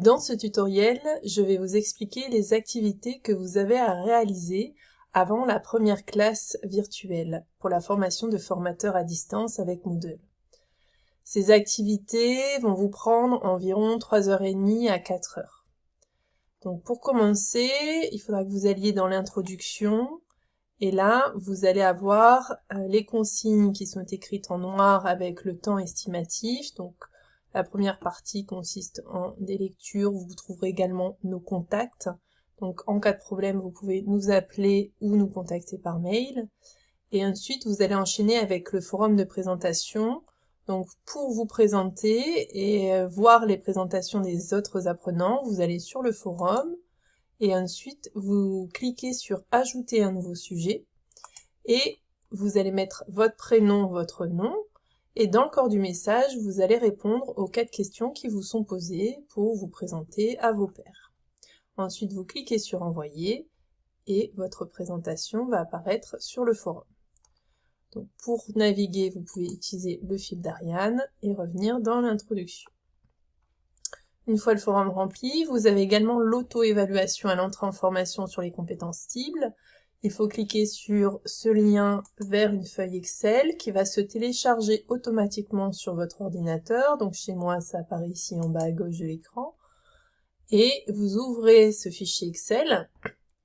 Dans ce tutoriel, je vais vous expliquer les activités que vous avez à réaliser avant la première classe virtuelle pour la formation de formateurs à distance avec Moodle. Ces activités vont vous prendre environ 3h30 à 4h. Donc pour commencer, il faudra que vous alliez dans l'introduction et là, vous allez avoir les consignes qui sont écrites en noir avec le temps estimatif. Donc la première partie consiste en des lectures, vous trouverez également nos contacts. Donc en cas de problème, vous pouvez nous appeler ou nous contacter par mail. Et ensuite, vous allez enchaîner avec le forum de présentation. Donc pour vous présenter et voir les présentations des autres apprenants, vous allez sur le forum et ensuite vous cliquez sur « Ajouter un nouveau sujet » et vous allez mettre votre prénom, votre nom, et dans le corps du message, vous allez répondre aux 4 questions qui vous sont posées pour vous présenter à vos pairs. Ensuite, vous cliquez sur « Envoyer » et votre présentation va apparaître sur le forum. Donc pour naviguer, vous pouvez utiliser le fil d'Ariane et revenir dans l'introduction. Une fois le forum rempli, vous avez également l'auto-évaluation à l'entrée en formation sur les compétences cibles. Il faut cliquer sur ce lien vers une feuille Excel qui va se télécharger automatiquement sur votre ordinateur. Donc chez moi, ça apparaît ici en bas à gauche de l'écran. Et vous ouvrez ce fichier Excel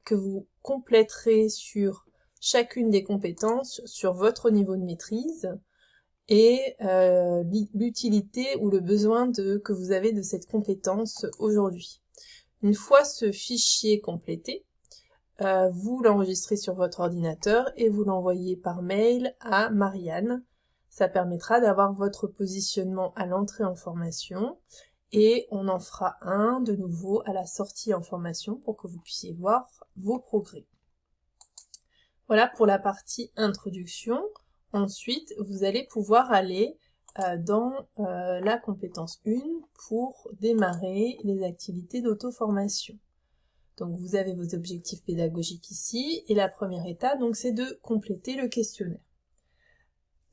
que vous compléterez sur chacune des compétences sur votre niveau de maîtrise et l'utilité ou le besoin que vous avez de cette compétence aujourd'hui. Une fois ce fichier complété, vous l'enregistrez sur votre ordinateur et vous l'envoyez par mail à Marianne. Ça permettra d'avoir votre positionnement à l'entrée en formation et on en fera un de nouveau à la sortie en formation pour que vous puissiez voir vos progrès. Voilà pour la partie introduction. Ensuite, vous allez pouvoir aller dans la compétence 1 pour démarrer les activités d'auto-formation. Donc vous avez vos objectifs pédagogiques ici, et la première étape, donc, c'est de compléter le questionnaire.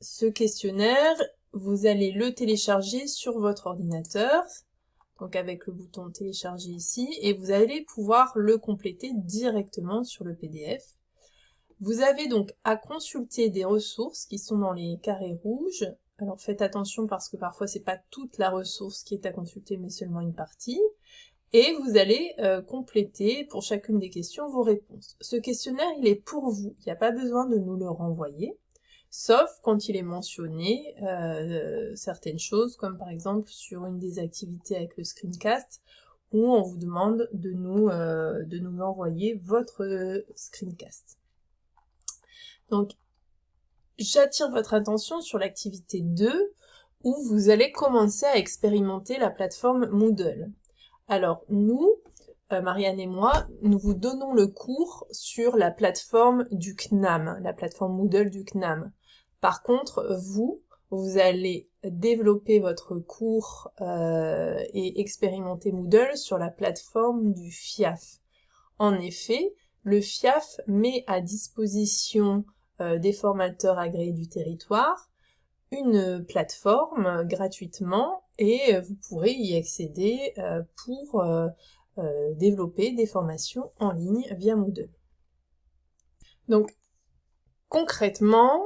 Ce questionnaire, vous allez le télécharger sur votre ordinateur, donc avec le bouton télécharger ici, et vous allez pouvoir le compléter directement sur le PDF. Vous avez donc à consulter des ressources qui sont dans les carrés rouges. Alors faites attention parce que parfois c'est pas toute la ressource qui est à consulter mais seulement une partie. Et vous allez compléter pour chacune des questions vos réponses. Ce questionnaire il est pour vous, il n'y a pas besoin de nous le renvoyer, sauf quand il est mentionné certaines choses comme par exemple sur une des activités avec le screencast où on vous demande de nous envoyer votre screencast. Donc, j'attire votre attention sur l'activité 2, où vous allez commencer à expérimenter la plateforme Moodle. Alors, nous, Marianne et moi, nous vous donnons le cours sur la plateforme du CNAM, la plateforme Moodle du CNAM. Par contre, vous allez développer votre cours et expérimenter Moodle sur la plateforme du FIAF. En effet, le FIAF met à disposition des formateurs agréés du territoire une plateforme gratuitement et vous pourrez y accéder pour développer des formations en ligne via Moodle. Donc concrètement,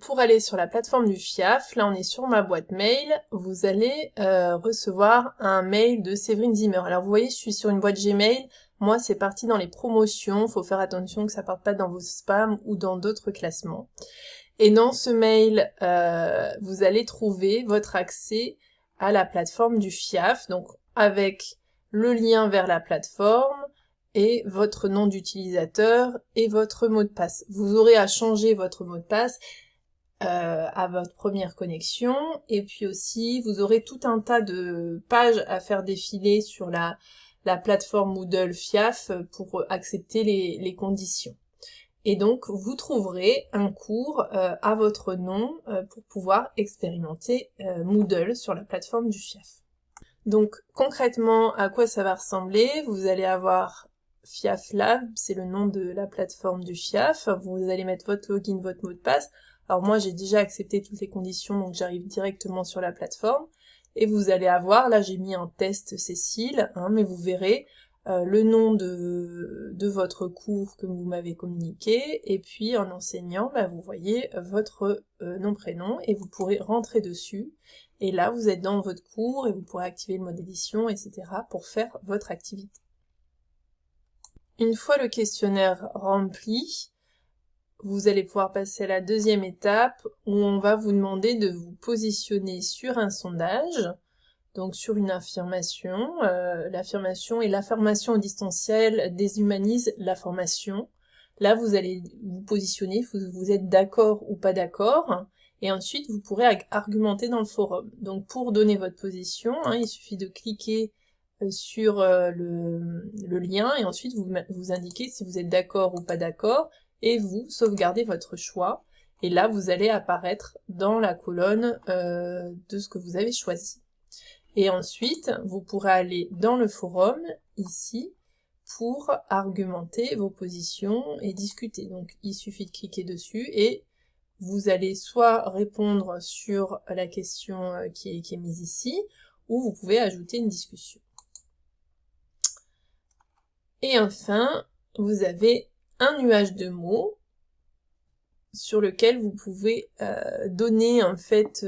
pour aller sur la plateforme du FIAF, là on est sur ma boîte mail, vous allez recevoir un mail de Séverine Zimmer. Alors vous voyez, je suis sur une boîte Gmail. Moi, c'est parti dans les promotions, faut faire attention que ça parte pas dans vos spams ou dans d'autres classements. Et dans ce mail, vous allez trouver votre accès à la plateforme du FIAF, donc avec le lien vers la plateforme et votre nom d'utilisateur et votre mot de passe. Vous aurez à changer votre mot de passe à votre première connexion, et puis aussi, vous aurez tout un tas de pages à faire défiler sur la plateforme Moodle FIAF pour accepter les conditions. Et donc, vous trouverez un cours à votre nom pour pouvoir expérimenter Moodle sur la plateforme du FIAF. Donc, concrètement, à quoi ça va ressembler? Vous allez avoir FIAF Lab, c'est le nom de la plateforme du FIAF. Vous allez mettre votre login, votre mot de passe. Alors moi, j'ai déjà accepté toutes les conditions, donc j'arrive directement sur la plateforme. et vous allez avoir, là j'ai mis en test Cécile, hein, mais vous verrez le nom de votre cours que vous m'avez communiqué, et puis en enseignant, vous voyez votre nom-prénom, et vous pourrez rentrer dessus, et là vous êtes dans votre cours, et vous pourrez activer le mode édition, etc. pour faire votre activité. Une fois le questionnaire rempli, vous allez pouvoir passer à la deuxième étape, où on va vous demander de vous positionner sur un sondage, donc sur une affirmation. L'affirmation et la formation au distanciel déshumanise la formation. Là, vous allez vous positionner, vous êtes d'accord ou pas d'accord, et ensuite vous pourrez argumenter dans le forum. Donc pour donner votre position, il suffit de cliquer sur le lien, et ensuite vous indiquez si vous êtes d'accord ou pas d'accord, et vous sauvegardez votre choix, et là vous allez apparaître dans la colonne de ce que vous avez choisi. Et ensuite, vous pourrez aller dans le forum, ici, pour argumenter vos positions et discuter. Donc il suffit de cliquer dessus et vous allez soit répondre sur la question qui est mise ici, ou vous pouvez ajouter une discussion. Et enfin, vous avez un nuage de mots sur lequel vous pouvez donner en fait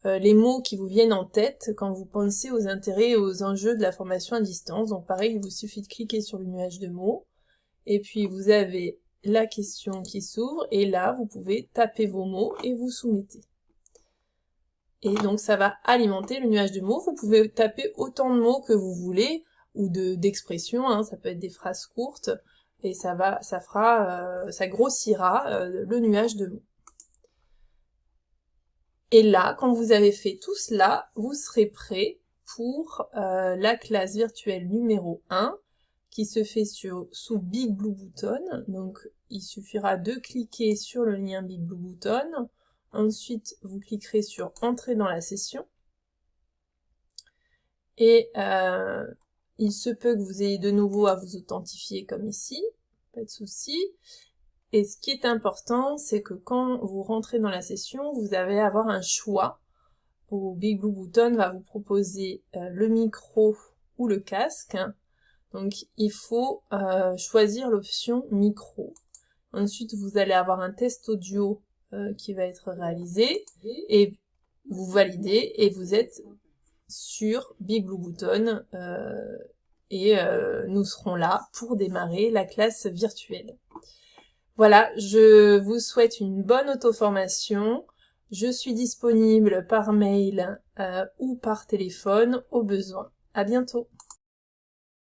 les mots qui vous viennent en tête quand vous pensez aux intérêts et aux enjeux de la formation à distance. Donc pareil, il vous suffit de cliquer sur le nuage de mots, et puis vous avez la question qui s'ouvre, et là vous pouvez taper vos mots et vous soumettez. Et donc ça va alimenter le nuage de mots. Vous pouvez taper autant de mots que vous voulez, ou d'expressions, ça peut être des phrases courtes, et ça grossira le nuage de mots. Et là, quand vous avez fait tout cela, vous serez prêt pour la classe virtuelle numéro 1, qui se fait sous Big Blue Button. Donc il suffira de cliquer sur le lien Big Blue Button, ensuite vous cliquerez sur Entrer dans la session, et il se peut que vous ayez de nouveau à vous authentifier comme ici, pas de souci. Et ce qui est important, c'est que quand vous rentrez dans la session, vous allez avoir un choix, où Big Blue Button va vous proposer le micro ou le casque. Donc il faut choisir l'option micro. Ensuite, vous allez avoir un test audio qui va être réalisé, et vous validez, et vous êtes sur Big Blue Button, et nous serons là pour démarrer la classe virtuelle. Voilà, je vous souhaite une bonne auto-formation. Je suis disponible par mail ou par téléphone au besoin. À bientôt.